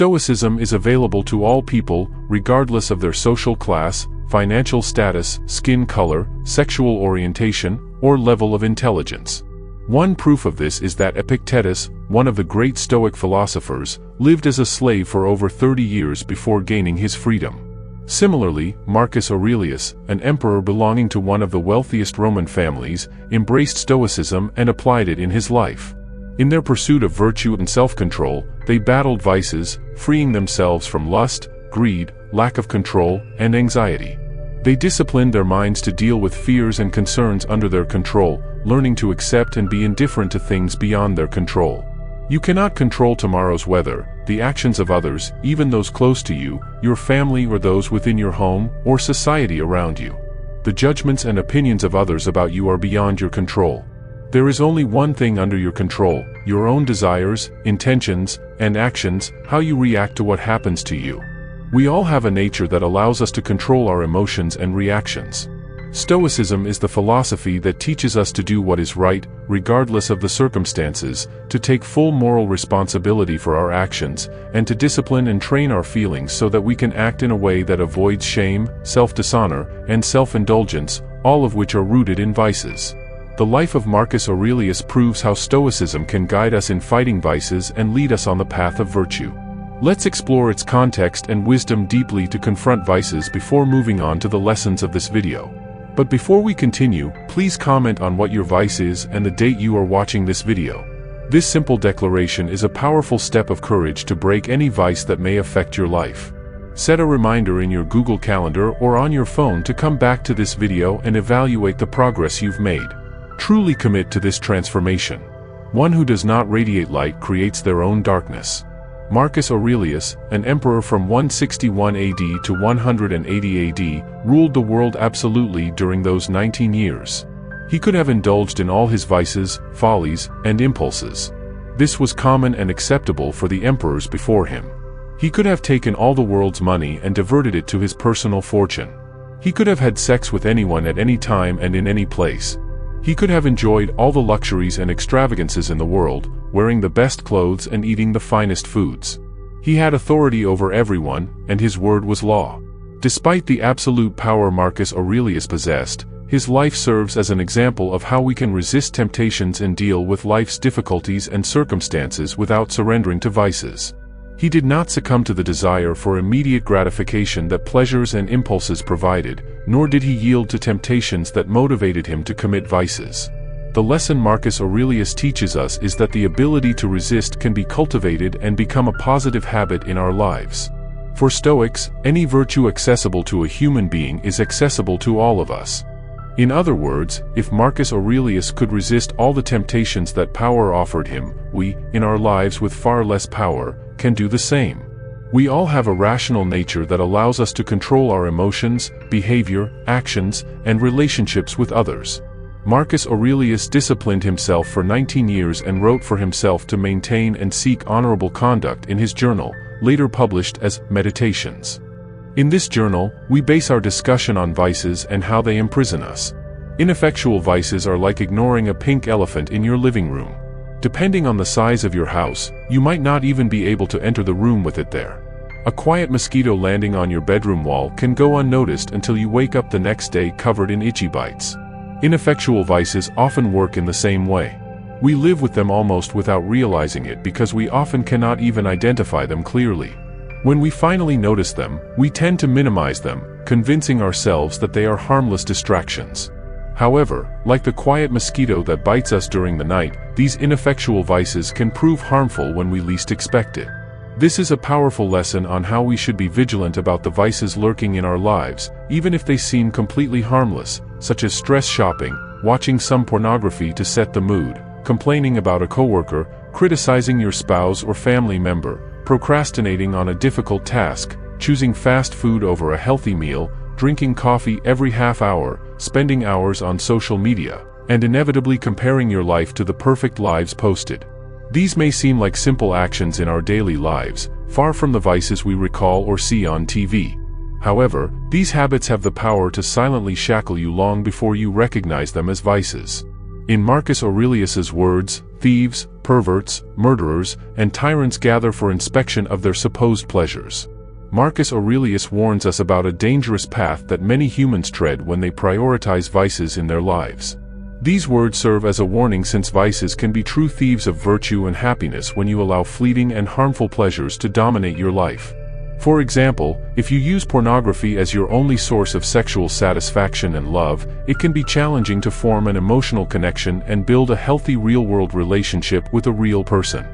Stoicism is available to all people, regardless of their social class, financial status, skin color, sexual orientation, or level of intelligence. One proof of this is that Epictetus, one of the great Stoic philosophers, lived as a slave for over 30 years before gaining his freedom. Similarly, Marcus Aurelius, an emperor belonging to one of the wealthiest Roman families, embraced Stoicism and applied it in his life. In their pursuit of virtue and self-control, they battled vices, freeing themselves from lust, greed, lack of control, and anxiety. They disciplined their minds to deal with fears and concerns under their control, learning to accept and be indifferent to things beyond their control. You cannot control tomorrow's weather, the actions of others, even those close to you, your family or those within your home, or society around you. The judgments and opinions of others about you are beyond your control. There is only one thing under your control: your own desires, intentions, and actions, how you react to what happens to you. We all have a nature that allows us to control our emotions and reactions. Stoicism is the philosophy that teaches us to do what is right, regardless of the circumstances, to take full moral responsibility for our actions, and to discipline and train our feelings so that we can act in a way that avoids shame, self-dishonor, and self-indulgence, all of which are rooted in vices. The life of Marcus Aurelius proves how Stoicism can guide us in fighting vices and lead us on the path of virtue. Let's explore its context and wisdom deeply to confront vices before moving on to the lessons of this video. But before we continue, please comment on what your vice is and the date you are watching this video. This simple declaration is a powerful step of courage to break any vice that may affect your life. Set a reminder in your Google Calendar or on your phone to come back to this video and evaluate the progress you've made. Truly commit to this transformation. One who does not radiate light creates their own darkness. Marcus Aurelius, an emperor from 161 AD to 180 AD, ruled the world absolutely during those 19 years. He could have indulged in all his vices, follies, and impulses. This was common and acceptable for the emperors before him. He could have taken all the world's money and diverted it to his personal fortune. He could have had sex with anyone at any time and in any place. He could have enjoyed all the luxuries and extravagances in the world, wearing the best clothes and eating the finest foods. He had authority over everyone, and his word was law. Despite the absolute power Marcus Aurelius possessed, his life serves as an example of how we can resist temptations and deal with life's difficulties and circumstances without surrendering to vices. He did not succumb to the desire for immediate gratification that pleasures and impulses provided, nor did he yield to temptations that motivated him to commit vices. The lesson Marcus Aurelius teaches us is that the ability to resist can be cultivated and become a positive habit in our lives. For Stoics, any virtue accessible to a human being is accessible to all of us. In other words, if Marcus Aurelius could resist all the temptations that power offered him, we, in our lives with far less power, can do the same. We all have a rational nature that allows us to control our emotions, behavior, actions, and relationships with others. Marcus Aurelius disciplined himself for 19 years and wrote for himself to maintain and seek honorable conduct in his journal, later published as Meditations. In this journal, we base our discussion on vices and how they imprison us. Ineffectual vices are like ignoring a pink elephant in your living room. Depending on the size of your house, you might not even be able to enter the room with it there. A quiet mosquito landing on your bedroom wall can go unnoticed until you wake up the next day covered in itchy bites. Ineffectual vices often work in the same way. We live with them almost without realizing it because we often cannot even identify them clearly. When we finally notice them, we tend to minimize them, convincing ourselves that they are harmless distractions. However, like the quiet mosquito that bites us during the night, these ineffectual vices can prove harmful when we least expect it. This is a powerful lesson on how we should be vigilant about the vices lurking in our lives, even if they seem completely harmless, such as stress shopping, watching some pornography to set the mood, complaining about a coworker, criticizing your spouse or family member, procrastinating on a difficult task, choosing fast food over a healthy meal, drinking coffee every half hour, spending hours on social media, and inevitably comparing your life to the perfect lives posted. These may seem like simple actions in our daily lives, far from the vices we recall or see on TV. However, these habits have the power to silently shackle you long before you recognize them as vices. In Marcus Aurelius's words, thieves, perverts, murderers, and tyrants gather for inspection of their supposed pleasures. Marcus Aurelius warns us about a dangerous path that many humans tread when they prioritize vices in their lives. These words serve as a warning, since vices can be true thieves of virtue and happiness when you allow fleeting and harmful pleasures to dominate your life. For example, if you use pornography as your only source of sexual satisfaction and love, it can be challenging to form an emotional connection and build a healthy real-world relationship with a real person.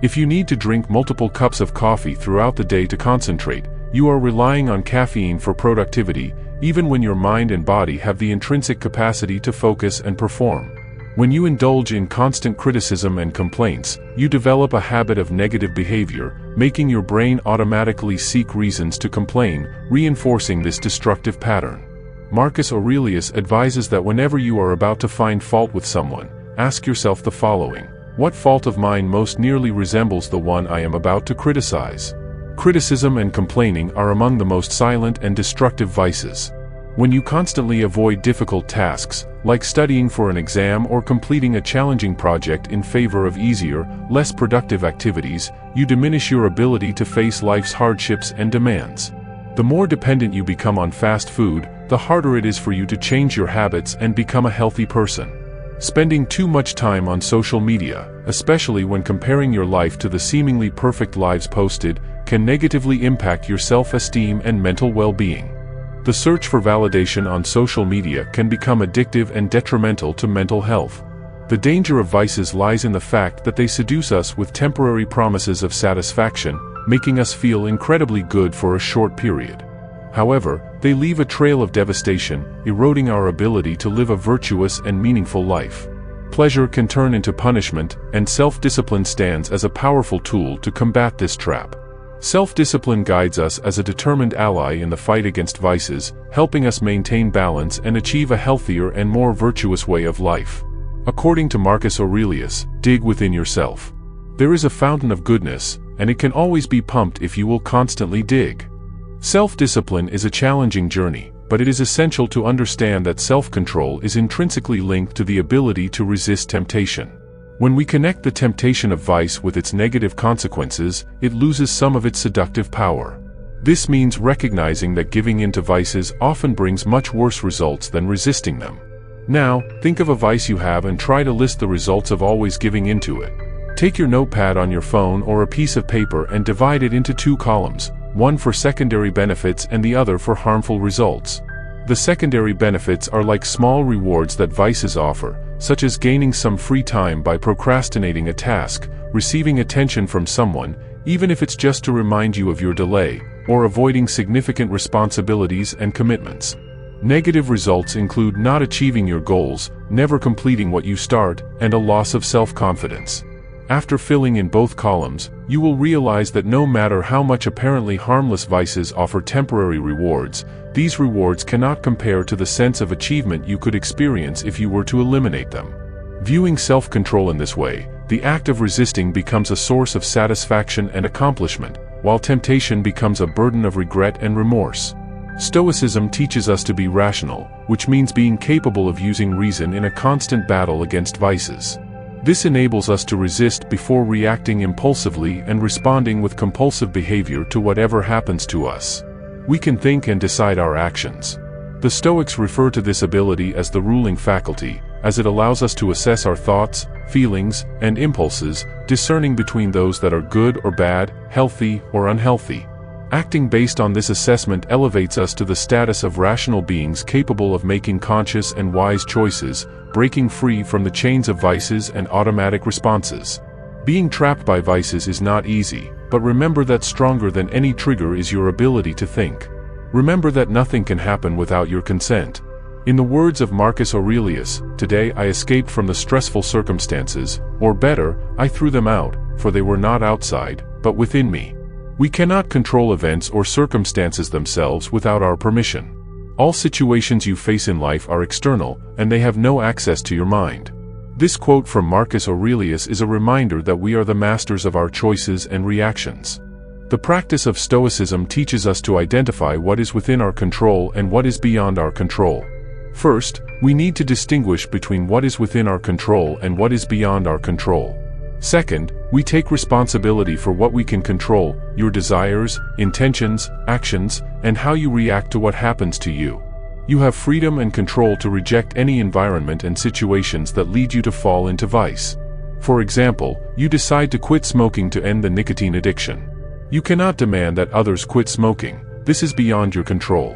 If you need to drink multiple cups of coffee throughout the day to concentrate, you are relying on caffeine for productivity, even when your mind and body have the intrinsic capacity to focus and perform. When you indulge in constant criticism and complaints, you develop a habit of negative behavior, making your brain automatically seek reasons to complain, reinforcing this destructive pattern. Marcus Aurelius advises that whenever you are about to find fault with someone, ask yourself the following: what fault of mine most nearly resembles the one I am about to criticize? Criticism and complaining are among the most silent and destructive vices. When you constantly avoid difficult tasks, like studying for an exam or completing a challenging project in favor of easier, less productive activities, you diminish your ability to face life's hardships and demands. The more dependent you become on fast food, the harder it is for you to change your habits and become a healthy person. Spending too much time on social media, especially when comparing your life to the seemingly perfect lives posted, can negatively impact your self-esteem and mental well-being. The search for validation on social media can become addictive and detrimental to mental health. The danger of vices lies in the fact that they seduce us with temporary promises of satisfaction, making us feel incredibly good for a short period. However, they leave a trail of devastation, eroding our ability to live a virtuous and meaningful life. Pleasure can turn into punishment, and self-discipline stands as a powerful tool to combat this trap. Self-discipline guides us as a determined ally in the fight against vices, helping us maintain balance and achieve a healthier and more virtuous way of life. According to Marcus Aurelius, dig within yourself. There is a fountain of goodness, and it can always be pumped if you will constantly dig. Self-discipline is a challenging journey, but it is essential to understand that self-control is intrinsically linked to the ability to resist temptation. When we connect the temptation of vice with its negative consequences, it loses some of its seductive power. This means recognizing that giving in to vices often brings much worse results than resisting them. Now, think of a vice you have and try to list the results of always giving into it. Take your notepad on your phone or a piece of paper and divide it into two columns, one for secondary benefits and the other for harmful results. The secondary benefits are like small rewards that vices offer, such as gaining some free time by procrastinating a task, receiving attention from someone, even if it's just to remind you of your delay, or avoiding significant responsibilities and commitments. Negative results include not achieving your goals, never completing what you start, and a loss of self-confidence. After filling in both columns, you will realize that no matter how much apparently harmless vices offer temporary rewards, these rewards cannot compare to the sense of achievement you could experience if you were to eliminate them. Viewing self-control in this way, the act of resisting becomes a source of satisfaction and accomplishment, while temptation becomes a burden of regret and remorse. Stoicism teaches us to be rational, which means being capable of using reason in a constant battle against vices. This enables us to resist before reacting impulsively and responding with compulsive behavior to whatever happens to us. We can think and decide our actions. The Stoics refer to this ability as the ruling faculty, as it allows us to assess our thoughts, feelings, and impulses, discerning between those that are good or bad, healthy or unhealthy. Acting based on this assessment elevates us to the status of rational beings capable of making conscious and wise choices, breaking free from the chains of vices and automatic responses. Being trapped by vices is not easy, but remember that stronger than any trigger is your ability to think. Remember that nothing can happen without your consent. In the words of Marcus Aurelius, "Today I escaped from the stressful circumstances, or better, I threw them out, for they were not outside, but within me." We cannot control events or circumstances themselves without our permission. All situations you face in life are external, and they have no access to your mind. This quote from Marcus Aurelius is a reminder that we are the masters of our choices and reactions. The practice of Stoicism teaches us to identify what is within our control and what is beyond our control. First, we need to distinguish between what is within our control and what is beyond our control. Second, we take responsibility for what we can control, your desires, intentions, actions, and how you react to what happens to you. You have freedom and control to reject any environment and situations that lead you to fall into vice. For example, you decide to quit smoking to end the nicotine addiction. You cannot demand that others quit smoking. This is beyond your control.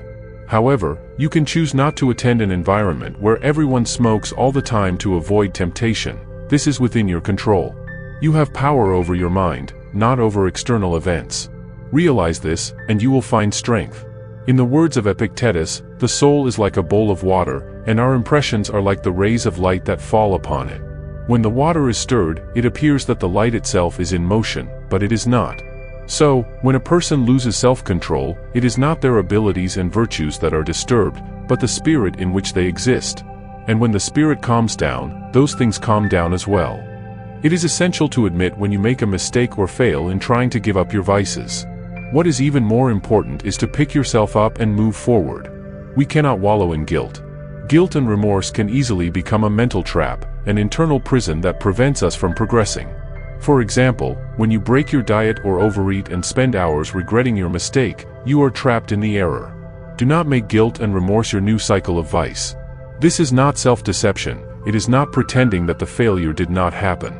However, you can choose not to attend an environment where everyone smokes all the time to avoid temptation. This is within your control. You have power over your mind, not over external events. Realize this, and you will find strength. In the words of Epictetus, the soul is like a bowl of water, and our impressions are like the rays of light that fall upon it. When the water is stirred, it appears that the light itself is in motion, but it is not. So, when a person loses self-control, it is not their abilities and virtues that are disturbed, but the spirit in which they exist. And when the spirit calms down, those things calm down as well. It is essential to admit when you make a mistake or fail in trying to give up your vices. What is even more important is to pick yourself up and move forward. We cannot wallow in guilt. Guilt and remorse can easily become a mental trap, an internal prison that prevents us from progressing. For example, when you break your diet or overeat and spend hours regretting your mistake, you are trapped in the error. Do not make guilt and remorse your new cycle of vice. This is not self-deception. It is not pretending that the failure did not happen.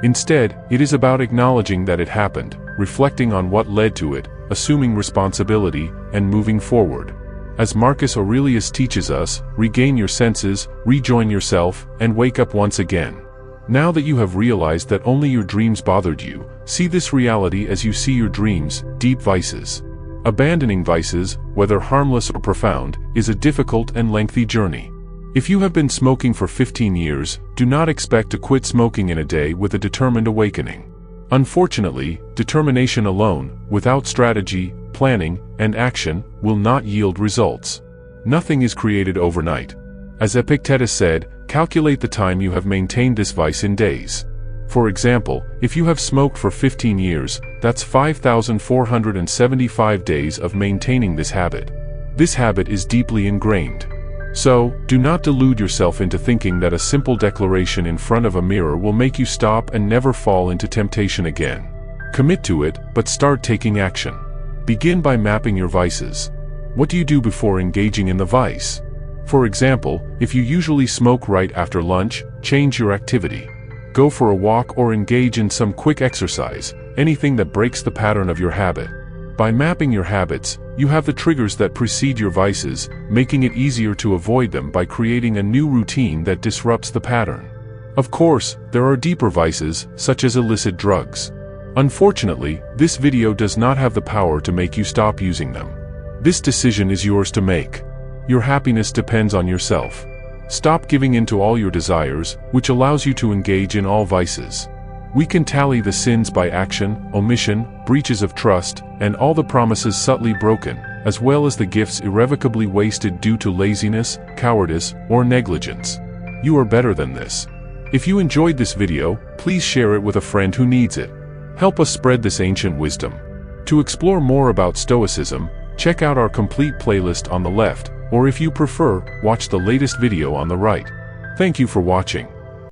Instead, it is about acknowledging that it happened, reflecting on what led to it, assuming responsibility, and moving forward. As Marcus Aurelius teaches us, regain your senses, rejoin yourself, and wake up once again. Now that you have realized that only your dreams bothered you, see this reality as you see your dreams, deep vices. Abandoning vices, whether harmless or profound, is a difficult and lengthy journey. If you have been smoking for 15 years, do not expect to quit smoking in a day with a determined awakening. Unfortunately, determination alone, without strategy, planning, and action, will not yield results. Nothing is created overnight. As Epictetus said, calculate the time you have maintained this vice in days. For example, if you have smoked for 15 years, that's 5,475 days of maintaining this habit. This habit is deeply ingrained. So, do not delude yourself into thinking that a simple declaration in front of a mirror will make you stop and never fall into temptation again. Commit to it, but start taking action. Begin by mapping your vices. What do you do before engaging in the vice? For example, if you usually smoke right after lunch, change your activity. Go for a walk or engage in some quick exercise, anything that breaks the pattern of your habit. By mapping your habits, you have the triggers that precede your vices, making it easier to avoid them by creating a new routine that disrupts the pattern. Of course, there are deeper vices, such as illicit drugs. Unfortunately, this video does not have the power to make you stop using them. This decision is yours to make. Your happiness depends on yourself. Stop giving in to all your desires, which allows you to engage in all vices. We can tally the sins by action, omission, breaches of trust, and all the promises subtly broken, as well as the gifts irrevocably wasted due to laziness, cowardice, or negligence. You are better than this. If you enjoyed this video, please share it with a friend who needs it. Help us spread this ancient wisdom. To explore more about Stoicism, check out our complete playlist on the left, or if you prefer, watch the latest video on the right. Thank you for watching.